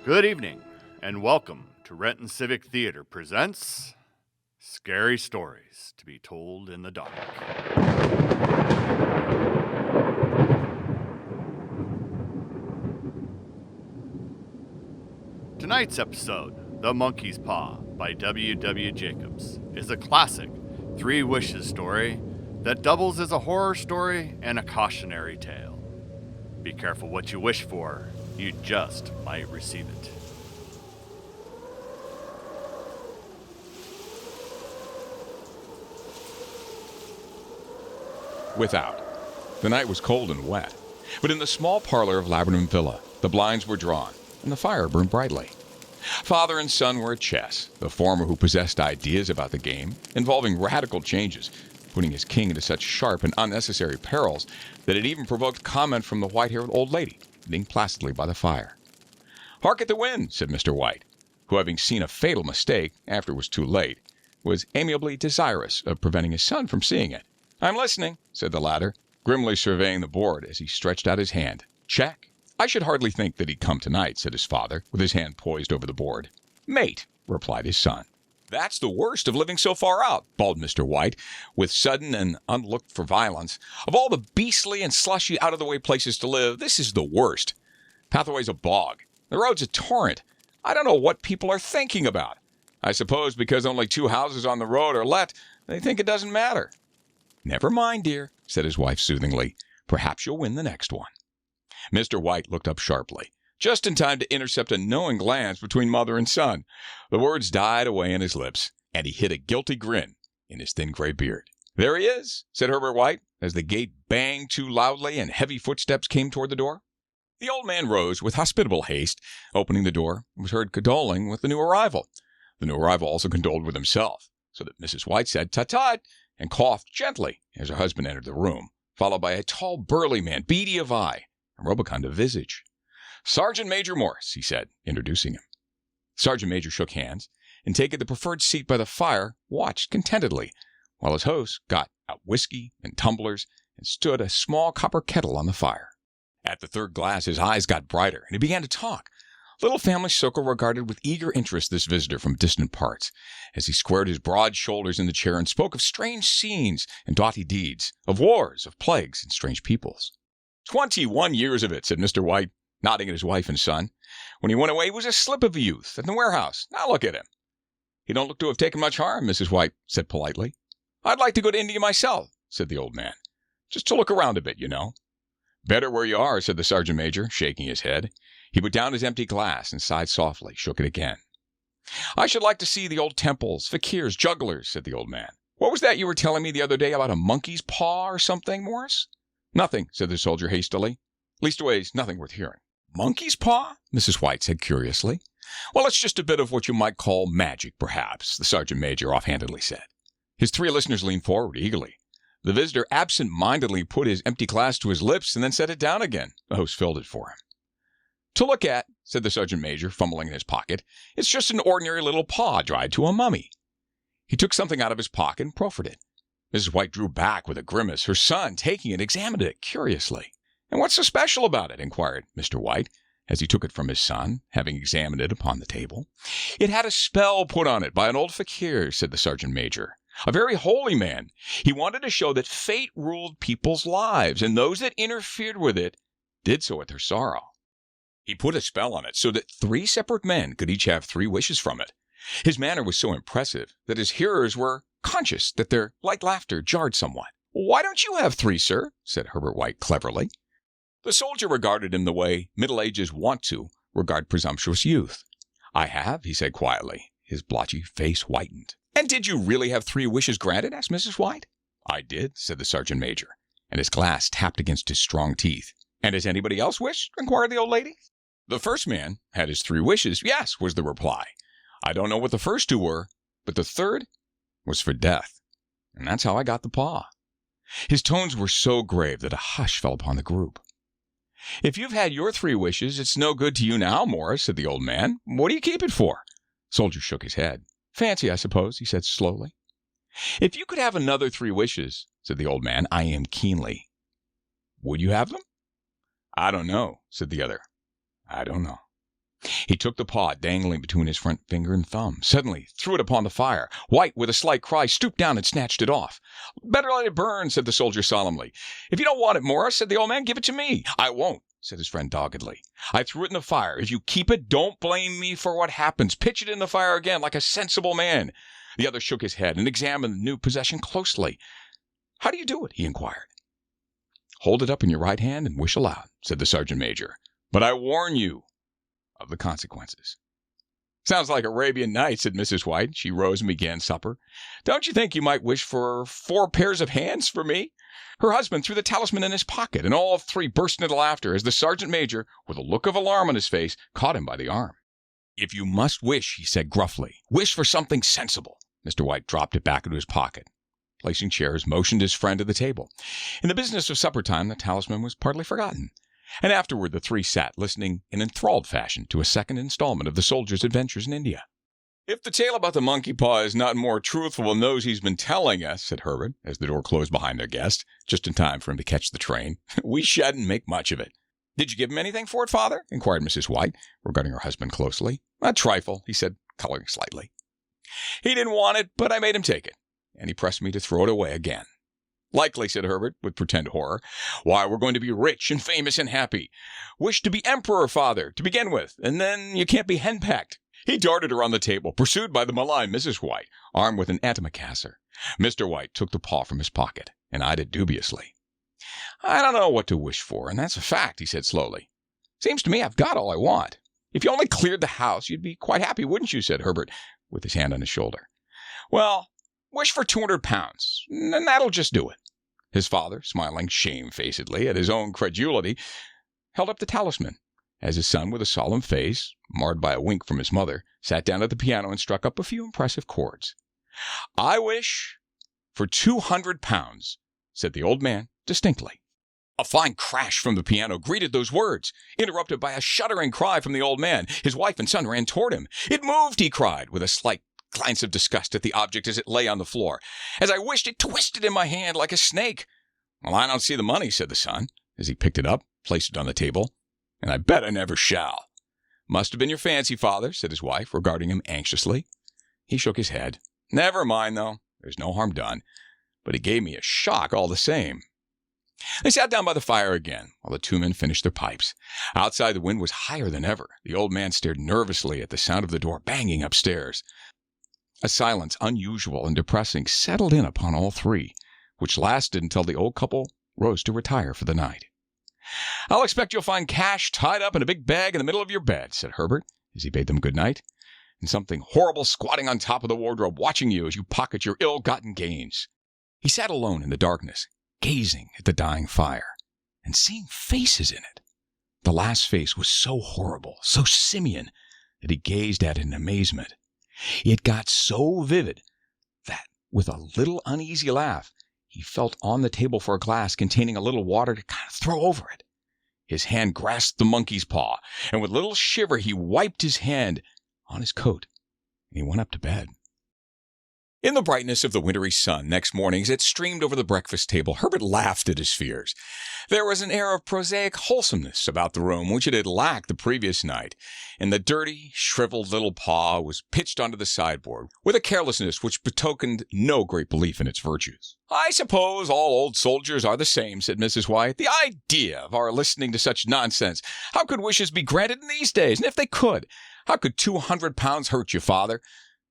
Good evening, and welcome to Renton Civic Theater presents Scary Stories to be Told in the Dark. Tonight's episode, The Monkey's Paw by W. Jacobs, is a classic Three Wishes story that doubles as a horror story and a cautionary tale. Be careful what you wish for. You just might receive it. Without. The night was cold and wet, but in the small parlor of Laburnum Villa, the blinds were drawn, and the fire burned brightly. Father and son were at chess, the former who possessed ideas about the game, involving radical changes, putting his king into such sharp and unnecessary perils that it even provoked comment from the white-haired old lady, sitting placidly by the fire. "Hark at the wind," said Mr. White, who, having seen a fatal mistake after it was too late, was amiably desirous of preventing his son from seeing it. "I'm listening," said the latter, grimly surveying the board as he stretched out his hand. "Check." "I should hardly think that he'd come tonight," said his father, with his hand poised over the board. "Mate," replied his son. "That's the worst of living so far out," bawled Mr. White, with sudden and unlooked-for violence. "Of all the beastly and slushy out-of-the-way places to live, this is the worst. Pathway's a bog. The road's a torrent. I don't know what people are thinking about. I suppose because only 2 houses on the road are let, they think it doesn't matter." "Never mind, dear," said his wife soothingly. "Perhaps you'll win the next one." Mr. White looked up sharply, just in time to intercept a knowing glance between mother and son. The words died away on his lips, and he hid a guilty grin in his thin gray beard. "There he is," said Herbert White, as the gate banged too loudly and heavy footsteps came toward the door. The old man rose with hospitable haste, opening the door, and was heard condoling with the new arrival. The new arrival also condoled with himself, so that Mrs. White said "Tut-tut," and coughed gently as her husband entered the room, followed by a tall, burly man, beady of eye and rubicund of visage. "Sergeant Major Morse," he said, introducing him. The Sergeant Major shook hands, and taking the preferred seat by the fire, watched contentedly, while his host got out whiskey and tumblers and stood a small copper kettle on the fire. At the third glass, his eyes got brighter, and he began to talk. Little Family Circle regarded with eager interest this visitor from distant parts, as he squared his broad shoulders in the chair and spoke of strange scenes and doughty deeds, of wars, of plagues, and strange peoples. 21 years of it," said Mr. White, nodding at his wife and son. "When he went away, he was a slip of a youth in the warehouse. Now look at him." "He don't look to have taken much harm," Mrs. White said politely. "I'd like to go to India myself," said the old man. "Just to look around a bit, you know." "Better where you are," said the sergeant major, shaking his head. He put down his empty glass and sighed softly, shook it again. "I should like to see the old temples, fakirs, jugglers," said the old man. "What was that you were telling me the other day about a monkey's paw or something, Morris?" "Nothing," said the soldier hastily. "Leastways, nothing worth hearing." "Monkey's paw?" Mrs. White said curiously. "Well, it's just a bit of what you might call magic, perhaps," the sergeant major offhandedly said. His 3 listeners leaned forward eagerly. The visitor absent-mindedly put his empty glass to his lips and then set it down again. The host filled it for him. "To look at," said the sergeant major, fumbling in his pocket, "it's just an ordinary little paw dried to a mummy." He took something out of his pocket and proffered it. Mrs. White drew back with a grimace. Her son, taking it, examined it curiously. "And what's so special about it?" inquired Mr. White, as he took it from his son, having examined it upon the table. "It had a spell put on it by an old fakir," said the sergeant major. "A very holy man. He wanted to show that fate ruled people's lives, and those that interfered with it did so at their sorrow. He put a spell on it so that 3 separate men could each have 3 wishes from it. His manner was so impressive that his hearers were conscious that their light laughter jarred somewhat. "Why don't you have 3, sir?" said Herbert White cleverly. The soldier regarded him the way Middle Ages want to regard presumptuous youth. "I have," he said quietly. His blotchy face whitened. "And did you really have 3 wishes granted?" asked Mrs. White. "I did," said the sergeant major, and his glass tapped against his strong teeth. "And has anybody else wished?" inquired the old lady. "The first man had his 3 wishes, yes," was the reply. "I don't know what the first 2 were, but the third was for death. And that's how I got the paw." His tones were so grave that a hush fell upon the group. "If you've had your 3 wishes, it's no good to you now, Morris," said the old man. "What do you keep it for?" Soldier shook his head. "Fancy, I suppose," he said slowly. "If you could have another 3 wishes," said the old man, eyeing him keenly, "would you have them?" "I don't know," said the other. "I don't know." He took the paw dangling between his front finger and thumb, suddenly threw it upon the fire. White, with a slight cry, stooped down and snatched it off. "Better let it burn," said the soldier solemnly. "If you don't want it, Morris," said the old man, "give it to me." "I won't," said his friend doggedly. "I threw it in the fire. If you keep it, don't blame me for what happens. Pitch it in the fire again like a sensible man." The other shook his head and examined the new possession closely. "How do you do it?" he inquired. "Hold it up in your right hand and wish aloud," said the sergeant major. "But I warn you of the consequences." "Sounds like Arabian Nights," said Mrs. White. She rose and began supper. "Don't you think you might wish for 4 pairs of hands for me?" Her husband threw the talisman in his pocket, and all 3 burst into laughter as the sergeant major, with a look of alarm on his face, caught him by the arm. "If you must wish," he said gruffly, "wish for something sensible." Mr. White dropped it back into his pocket. Placing chairs, motioned his friend to the table. In the business of supper time, the talisman was partly forgotten, and afterward the 3 sat listening in enthralled fashion to a second installment of the soldier's adventures in India. "If the tale about the monkey paw is not more truthful than those he's been telling us," said Herbert, as the door closed behind their guest, just in time for him to catch the train, "we shouldn't make much of it." "Did you give him anything for it, father?" inquired Mrs. White, regarding her husband closely. "A trifle," he said, coloring slightly. "He didn't want it, but I made him take it, and he pressed me to throw it away again." "Likely," said Herbert, with pretended horror. "Why, we're going to be rich and famous and happy. Wish to be emperor, father, to begin with, and then you can't be henpecked." He darted around the table, pursued by the malign Mrs. White, armed with an antimacassar. Mr. White took the paw from his pocket and eyed it dubiously. "I don't know what to wish for, and that's a fact," he said slowly. "Seems to me I've got all I want. If you only cleared the house, you'd be quite happy, wouldn't you?" said Herbert, with his hand on his shoulder. "Well, wish for £200, and that'll just do it." His father, smiling shamefacedly at his own credulity, held up the talisman, as his son, with a solemn face, marred by a wink from his mother, sat down at the piano and struck up a few impressive chords. "I wish for £200, said the old man distinctly. A fine crash from the piano greeted those words, interrupted by a shuddering cry from the old man. His wife and son ran toward him. "It moved," he cried, with a slight glance of disgust at the object as it lay on the floor. "As I wished, it twisted in my hand like a snake." "Well, I don't see the money," said the son, as he picked it up, placed it on the table, "and I bet I never shall." "Must have been your fancy, father," said his wife, regarding him anxiously. He shook his head. "Never mind, though. There's no harm done. But it gave me a shock all the same." They sat down by the fire again, while the 2 men finished their pipes. Outside, the wind was higher than ever. The old man stared nervously at the sound of the door banging upstairs. A silence unusual and depressing settled in upon all 3, which lasted until the old couple rose to retire for the night. "I'll expect you'll find cash tied up in a big bag in the middle of your bed," said Herbert, as he bade them good night, "and something horrible squatting on top of the wardrobe watching you as you pocket your ill-gotten gains." He sat alone in the darkness, gazing at the dying fire, and seeing faces in it. The last face was so horrible, so simian, that he gazed at it in amazement. It got so vivid that, with a little uneasy laugh, he felt on the table for a glass containing a little water to kind of throw over it. His hand grasped the monkey's paw, and with a little shiver he wiped his hand on his coat, and he went up to bed. In the brightness of the wintry sun next morning, as it streamed over the breakfast table, Herbert laughed at his fears. There was an air of prosaic wholesomeness about the room which it had lacked the previous night, and the dirty, shriveled little paw was pitched onto the sideboard with a carelessness which betokened no great belief in its virtues. "I suppose all old soldiers are the same," said Mrs. White. "The idea of our listening to such nonsense! How could wishes be granted in these days? And if they could, how could £200 hurt you, father?"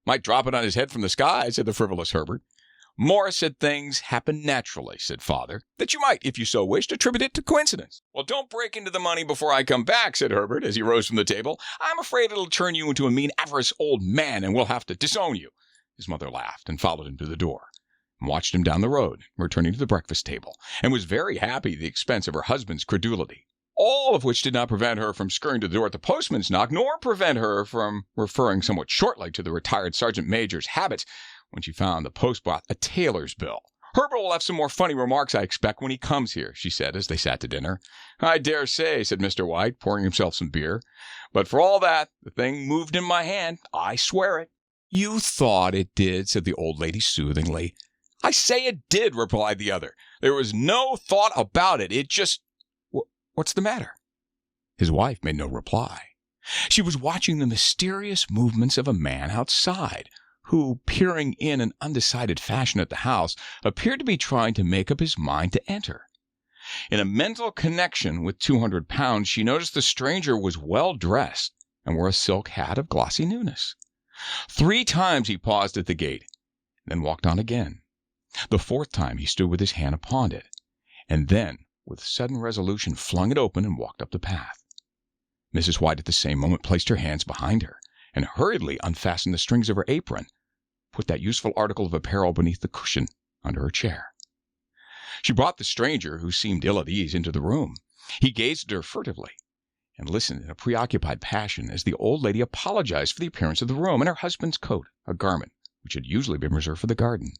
"Might drop it on his head from the sky," said the frivolous Herbert. "Morris said things happen naturally," said father, "that you might, if you so wished, attribute it to coincidence." "Well, don't break into the money before I come back," said Herbert, as he rose from the table. "I'm afraid it'll turn you into a mean, avarice old man, and we'll have to disown you." His mother laughed and followed him to the door, and watched him down the road, returning to the breakfast table, and was very happy at the expense of her husband's credulity. All of which did not prevent her from scurrying to the door at the postman's knock, nor prevent her from referring somewhat shortly to the retired sergeant major's habits when she found the post brought a tailor's bill. Herbert will have some more funny remarks, I expect, when he comes here, she said as they sat to dinner. I dare say, said Mr. White, pouring himself some beer. But for all that, the thing moved in my hand. I swear it. You thought it did, said the old lady soothingly. I say it did, replied the other. There was no thought about it. It just... What's the matter? His wife made no reply. She was watching the mysterious movements of a man outside, who, peering in an undecided fashion at the house, appeared to be trying to make up his mind to enter. In a mental connection with 200 pounds, she noticed the stranger was well dressed and wore a silk hat of glossy newness. 3 times he paused at the gate, then walked on again. The 4th time he stood with his hand upon it, and then, with sudden resolution, flung it open and walked up the path. Mrs. White at the same moment placed her hands behind her, and hurriedly unfastened the strings of her apron, put that useful article of apparel beneath the cushion under her chair. She brought the stranger, who seemed ill at ease, into the room. He gazed at her furtively, and listened in a preoccupied passion as the old lady apologized for the appearance of the room and her husband's coat, a garment which had usually been reserved for the garden.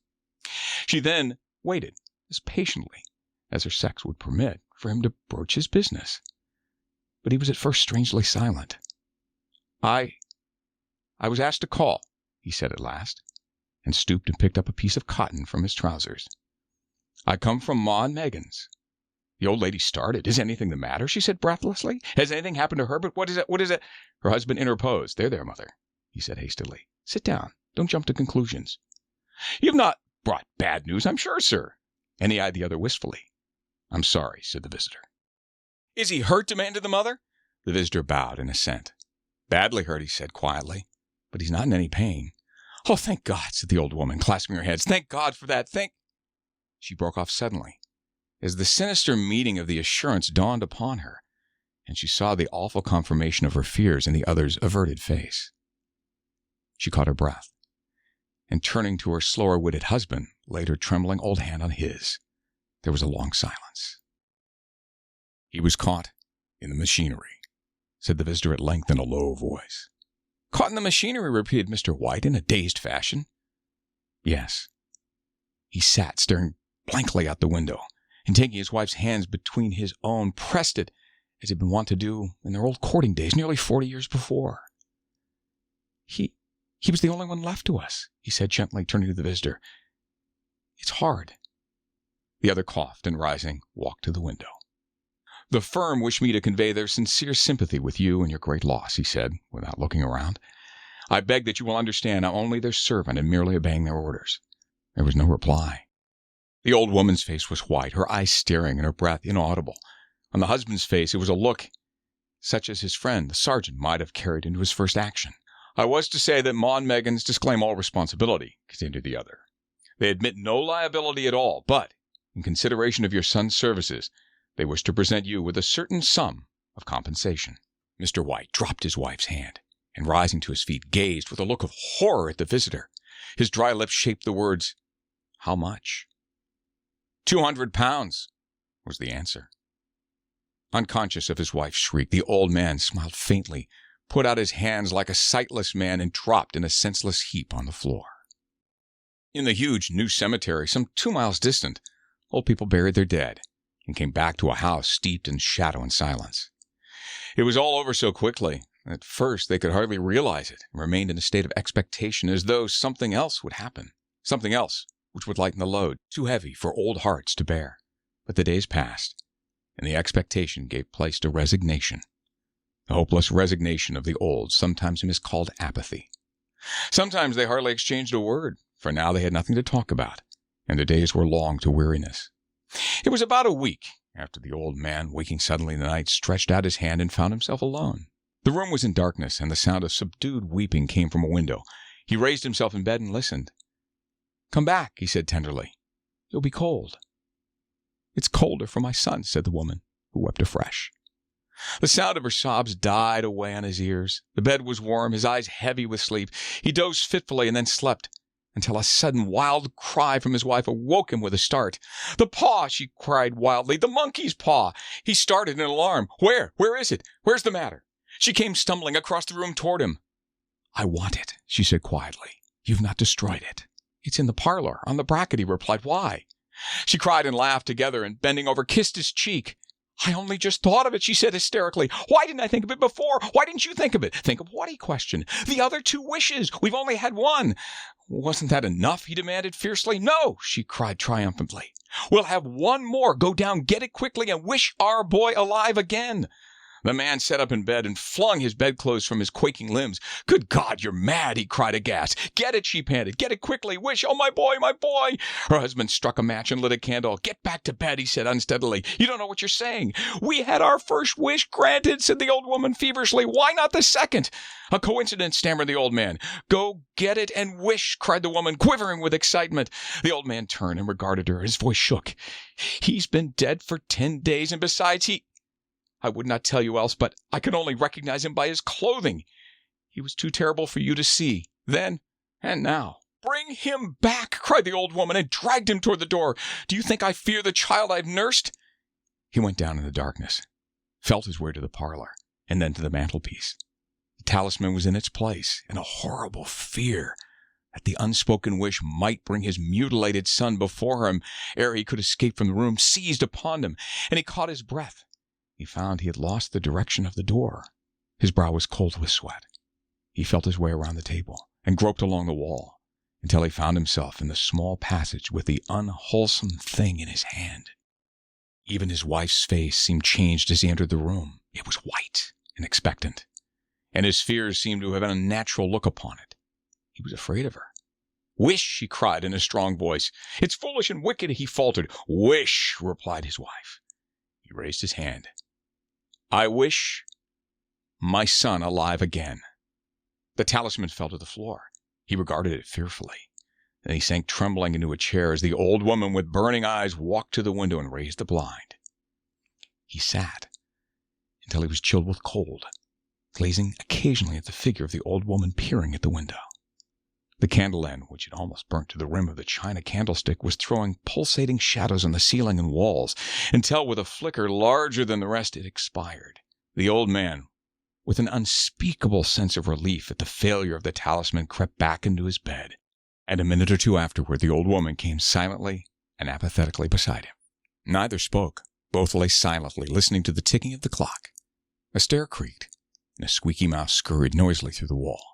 She then waited as patiently as her sex would permit for him to broach his business. But he was at first strangely silent. I was asked to call, he said at last, and stooped and picked up a piece of cotton from his trousers. I come from Ma and Megan's. The old lady started. Is anything the matter? She said breathlessly. Has anything happened to Herbert? What is it? What is it? Her husband interposed. There, mother, he said hastily. Sit down. Don't jump to conclusions. You've not brought bad news, I'm sure, sir. And he eyed the other wistfully. I'm sorry, said the visitor. Is he hurt? Demanded the mother. The visitor bowed in assent. Badly hurt, he said quietly, but he's not in any pain. Oh, thank God, said the old woman, clasping her hands. Thank God for that. She broke off suddenly, as the sinister meaning of the assurance dawned upon her, and she saw the awful confirmation of her fears in the other's averted face. She caught her breath, and turning to her slower-witted husband, laid her trembling old hand on his. There was a long silence. He was caught in the machinery, said the visitor at length in a low voice. Caught in the machinery, repeated Mr. White in a dazed fashion. Yes. He sat staring blankly out the window, and taking his wife's hands between his own, pressed it as he'd been wont to do in their old courting days nearly 40 years before. He was the only one left to us, he said gently, turning to the visitor. It's hard. The other coughed and, rising, walked to the window. The firm wish me to convey their sincere sympathy with you and your great loss, he said, without looking around. I beg that you will understand I'm only their servant and merely obeying their orders. There was no reply. The old woman's face was white, her eyes staring and her breath inaudible. On the husband's face it was a look such as his friend, the sergeant, might have carried into his first action. I was to say that Ma and Megan's disclaim all responsibility, continued the other. They admit no liability at all, but, in consideration of your son's services, they wish to present you with a certain sum of compensation. Mr. White dropped his wife's hand, and rising to his feet, gazed with a look of horror at the visitor. His dry lips shaped the words, How much? 200 pounds, was the answer. Unconscious of his wife's shriek, the old man smiled faintly, put out his hands like a sightless man, and dropped in a senseless heap on the floor. In the huge new cemetery, some 2 miles distant, old people buried their dead, and came back to a house steeped in shadow and silence. It was all over so quickly. At first they could hardly realize it, and remained in a state of expectation as though something else would happen, something else which would lighten the load, too heavy for old hearts to bear. But the days passed, and the expectation gave place to resignation, the hopeless resignation of the old, sometimes miscalled apathy. Sometimes they hardly exchanged a word, for now they had nothing to talk about, and their days were long to weariness. It was about a week after the old man, waking suddenly in the night, stretched out his hand and found himself alone. The room was in darkness, and the sound of subdued weeping came from a window. He raised himself in bed and listened. Come back, he said tenderly. You'll be cold. It's colder for my son, said the woman, who wept afresh. The sound of her sobs died away on his ears. The bed was warm, his eyes heavy with sleep. He dozed fitfully and then slept, until a sudden wild cry from his wife awoke him with a start. The paw, she cried wildly, the monkey's paw. He started in alarm. Where is it? Where's the matter? She came stumbling across the room toward him. I want it, she said quietly. You've not destroyed it. It's in the parlor, on the bracket, he replied. Why? She cried and laughed together and, bending over, kissed his cheek. "I only just thought of it," she said hysterically. "Why didn't I think of it before? Why didn't you think of it?" "Think of what?" he questioned. "The other 2 wishes. We've only had one." "Wasn't that enough?" he demanded fiercely. "No," she cried triumphantly. "We'll have one more. Go down, get it quickly, and wish our boy alive again." The man sat up in bed and flung his bedclothes from his quaking limbs. "Good God, you're mad," he cried aghast. "Get it," she panted. "Get it quickly. Wish. Oh, my boy, my boy." Her husband struck a match and lit a candle. "Get back to bed," he said unsteadily. "You don't know what you're saying." "We had our first wish granted," said the old woman feverishly. "Why not the second?" "A coincidence," stammered the old man. "Go get it and wish," cried the woman, quivering with excitement. The old man turned and regarded her. His voice shook. "He's been dead for 10 days, and besides, I would not tell you else, but I could only recognize him by his clothing. He was too terrible for you to see, then and now." "Bring him back," cried the old woman, and dragged him toward the door. "Do you think I fear the child I've nursed?" He went down in the darkness, felt his way to the parlor, and then to the mantelpiece. The talisman was in its place, and a horrible fear that the unspoken wish might bring his mutilated son before him ere he could escape from the room seized upon him, and he caught his breath. He found he had lost the direction of the door. His brow was cold with sweat. He felt his way around the table and groped along the wall until he found himself in the small passage with the unwholesome thing in his hand. Even his wife's face seemed changed as he entered the room. It was white and expectant, and his fears seemed to have an unnatural look upon it. He was afraid of her. "Wish," she cried in a strong voice. "It's foolish and wicked," he faltered. "Wish," replied his wife. He raised his hand. "I wish my son alive again." The talisman fell to the floor. He regarded it fearfully. Then he sank trembling into a chair as the old woman with burning eyes walked to the window and raised the blind. He sat until he was chilled with cold, gazing occasionally at the figure of the old woman peering at the window. The candle end, which had almost burnt to the rim of the china candlestick, was throwing pulsating shadows on the ceiling and walls, until with a flicker larger than the rest it expired. The old man, with an unspeakable sense of relief at the failure of the talisman, crept back into his bed, and a minute or two afterward the old woman came silently and apathetically beside him. Neither spoke. Both lay silently, listening to the ticking of the clock. A stair creaked, and a squeaky mouse scurried noisily through the wall.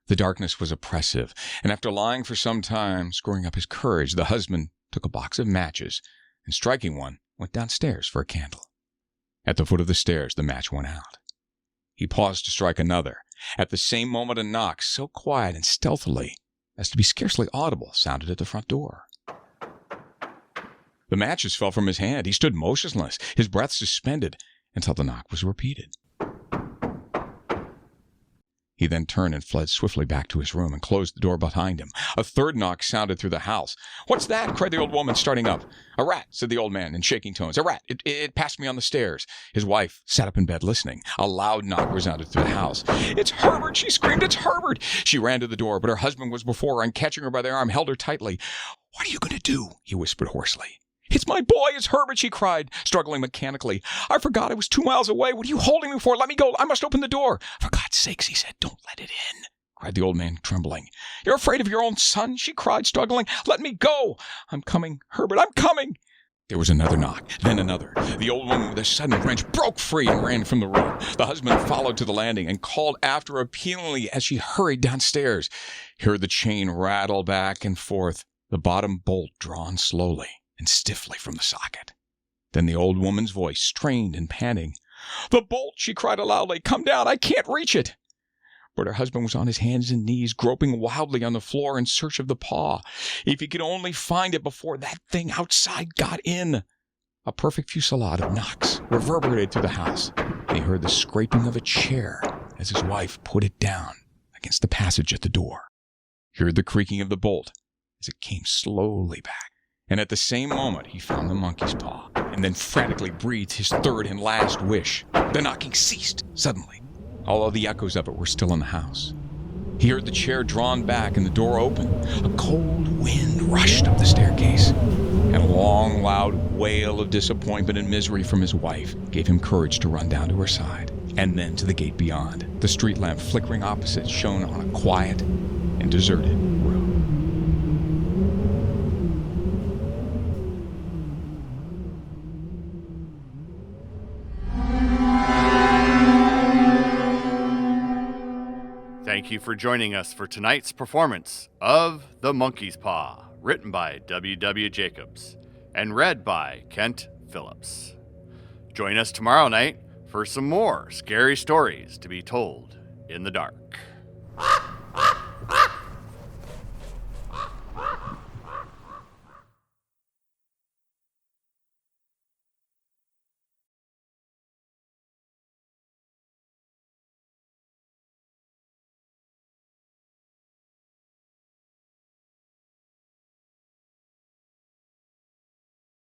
The darkness was oppressive, and after lying for some time, screwing up his courage, the husband took a box of matches, and striking one, went downstairs for a candle. At the foot of the stairs, the match went out. He paused to strike another. At the same moment, a knock, so quiet and stealthily as to be scarcely audible, sounded at the front door. The matches fell from his hand. He stood motionless, his breath suspended, until the knock was repeated. He then turned and fled swiftly back to his room and closed the door behind him. A third knock sounded through the house. "What's that?" cried the old woman, starting up. "A rat," said the old man in shaking tones. "A rat. It passed me on the stairs." His wife sat up in bed listening. A loud knock resounded through the house. "It's Herbert!" she screamed. "It's Herbert!" She ran to the door, but her husband was before her and, catching her by the arm, held her tightly. "What are you going to do?" he whispered hoarsely. "It's my boy, it's Herbert," she cried, struggling mechanically. "I forgot I was 2 miles away. What are you holding me for? Let me go. I must open the door." "For God's sakes," he said, "don't let it in," cried the old man, trembling. "You're afraid of your own son?" she cried, struggling. "Let me go. I'm coming, Herbert, I'm coming." There was another knock, then another. The old woman, with a sudden wrench, broke free and ran from the room. The husband followed to the landing and called after her appealingly as she hurried downstairs. He heard the chain rattle back and forth, the bottom bolt drawn slowly and stiffly from the socket. Then the old woman's voice, strained and panting. "The bolt!" she cried aloudly. "Come down, I can't reach it." But her husband was on his hands and knees, groping wildly on the floor in search of the paw. If he could only find it before that thing outside got in. A perfect fusillade of knocks reverberated through the house, and he heard the scraping of a chair as his wife put it down against the passage at the door. He heard the creaking of the bolt as it came slowly back. And at the same moment he found the monkey's paw, and then frantically breathed his third and last wish. The knocking ceased suddenly, although the echoes of it were still in the house. He heard the chair drawn back and the door open. A cold wind rushed up the staircase, and a long, loud wail of disappointment and misery from his wife gave him courage to run down to her side, and then to the gate beyond. The street lamp flickering opposite shone on a quiet and, deserted road. thank you for joining us for tonight's performance of The Monkey's Paw, written by W. Jacobs and read by Kent Phillips. Join us tomorrow night for some more scary stories to be told in the dark.